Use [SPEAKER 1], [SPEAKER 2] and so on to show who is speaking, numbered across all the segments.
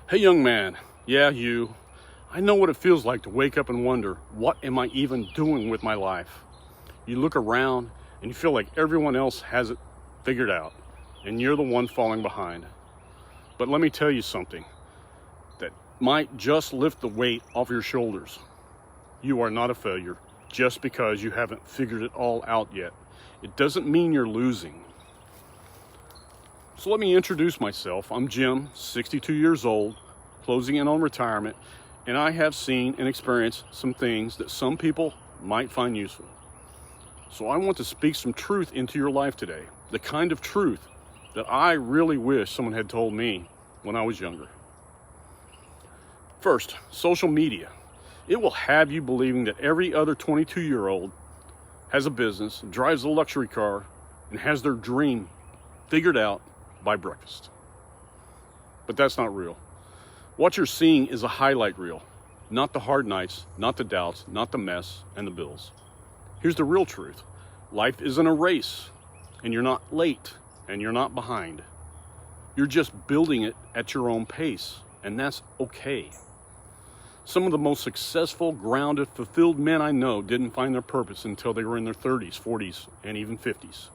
[SPEAKER 1] Hey young man, yeah you, I know what it feels like to wake up and wonder, what am I even doing with my life? You look around and you feel like everyone else has it figured out and you're the one falling behind. But let me tell you something that might just lift the weight off your shoulders. You are not a failure just because you haven't figured it all out yet. It doesn't mean you're losing. So let me introduce myself. I'm Jim, 62 years old, closing in on retirement, and I have seen and experienced some things that some people might find useful. So I want to speak some truth into your life today, the kind of truth that I really wish someone had told me when I was younger. First, social media. It will have you believing that every other 22-year-old has a business, drives a luxury car, and has their dream figured out by breakfast. But that's not real. What you're seeing is a highlight reel, not the hard nights, not the doubts, not the mess and the bills. Here's the real truth. Life isn't a race, and you're not late, and you're not behind. You're just building it at your own pace, and that's okay. Some of the most successful, grounded, fulfilled men I know didn't find their purpose until they were in their 30s, 40s, and even 50s.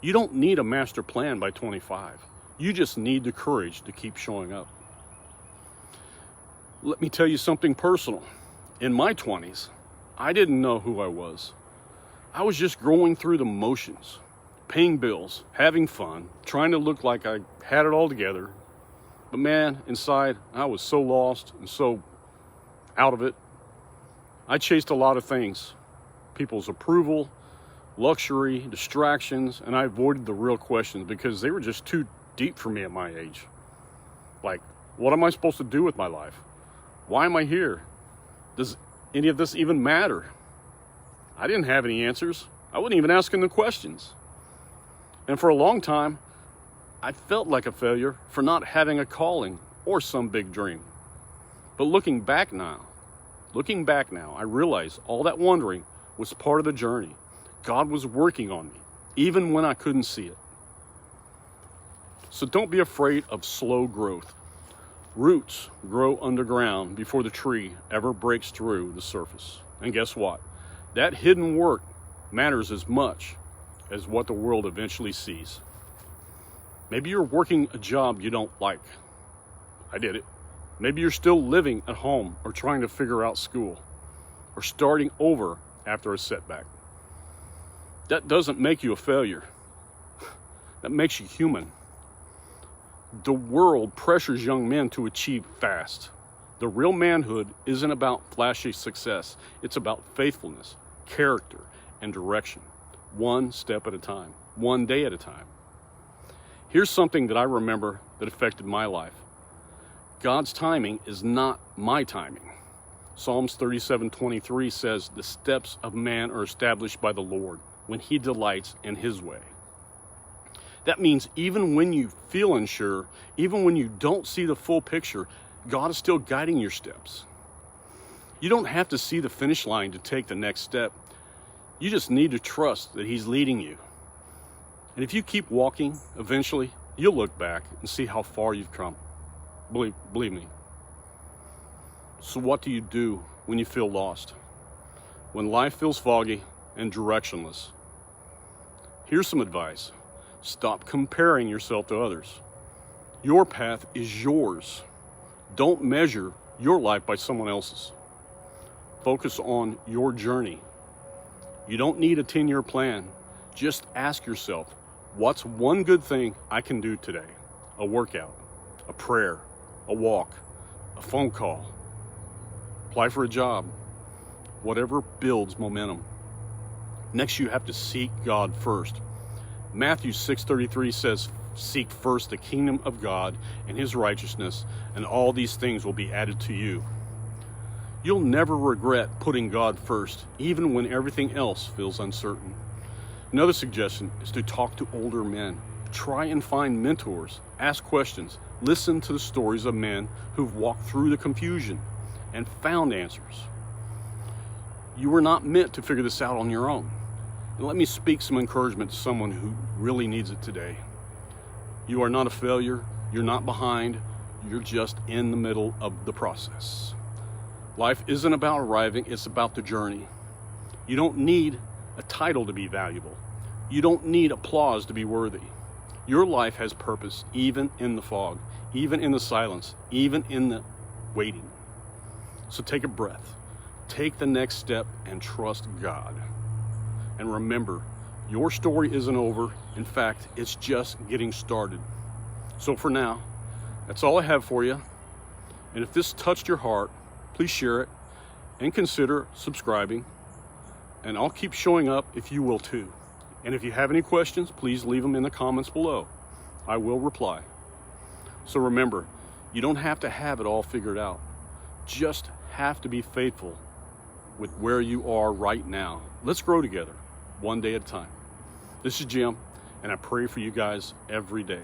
[SPEAKER 1] You don't need a master plan by 25. You just need the courage to keep showing up. Let me tell you something personal. In my 20s, I didn't know who I was. I was just going through the motions, paying bills, having fun, trying to look like I had it all together. But man, inside, I was so lost and so out of it. I chased a lot of things. People's approval, luxury, distractions, and I avoided the real questions because they were just too deep for me at my age. Like, what am I supposed to do with my life? Why am I here? Does any of this even matter? I didn't have any answers. I wasn't even asking the questions. And for a long time, I felt like a failure for not having a calling or some big dream. But looking back now, I realize all that wondering was part of the journey. God was working on me, even when I couldn't see it. So don't be afraid of slow growth. Roots grow underground before the tree ever breaks through the surface. And guess what? That hidden work matters as much as what the world eventually sees. Maybe you're working a job you don't like. I did it. Maybe you're still living at home or trying to figure out school or starting over after a setback. That doesn't make you a failure. That makes you human. The world pressures young men to achieve fast. The real manhood isn't about flashy success. It's about faithfulness, character, and direction. One step at a time, one day at a time. Here's something that I remember that affected my life. God's timing is not my timing. Psalms 37:23 says, "The steps of man are established by the Lord when he delights in his way." That means even when you feel unsure, even when you don't see the full picture, God is still guiding your steps. You don't have to see the finish line to take the next step. You just need to trust that he's leading you. And if you keep walking, eventually you'll look back and see how far you've come. Believe me. So what do you do when you feel lost? When life feels foggy and directionless? Here's some advice. Stop comparing yourself to others. Your path is yours. Don't measure your life by someone else's. Focus on your journey. You don't need a 10-year plan. Just ask yourself, what's one good thing I can do today? A workout, a prayer, a walk, a phone call, apply for a job, whatever builds momentum. Next, you have to seek God first. Matthew 6:33 says, "Seek first the kingdom of God and his righteousness, and all these things will be added to you." You'll never regret putting God first, even when everything else feels uncertain. Another suggestion is to talk to older men. Try and find mentors, ask questions, listen to the stories of men who've walked through the confusion and found answers. You were not meant to figure this out on your own. And let me speak some encouragement to someone who really needs it today. You are not a failure. You're not behind. You're just in the middle of the process. Life isn't about arriving, it's about the journey. You don't need a title to be valuable. You don't need applause to be worthy. Your life has purpose, even in the fog, even in the silence, even in the waiting. So take a breath, take the next step, and trust God. And remember, your story isn't over. In fact, it's just getting started. So for now, that's all I have for you. And if this touched your heart, please share it and consider subscribing. And I'll keep showing up if you will too. And if you have any questions, please leave them in the comments below. I will reply. So remember, you don't have to have it all figured out. Just have to be faithful with where you are right now. Let's grow together, one day at a time. This is Jim, and I pray for you guys every day.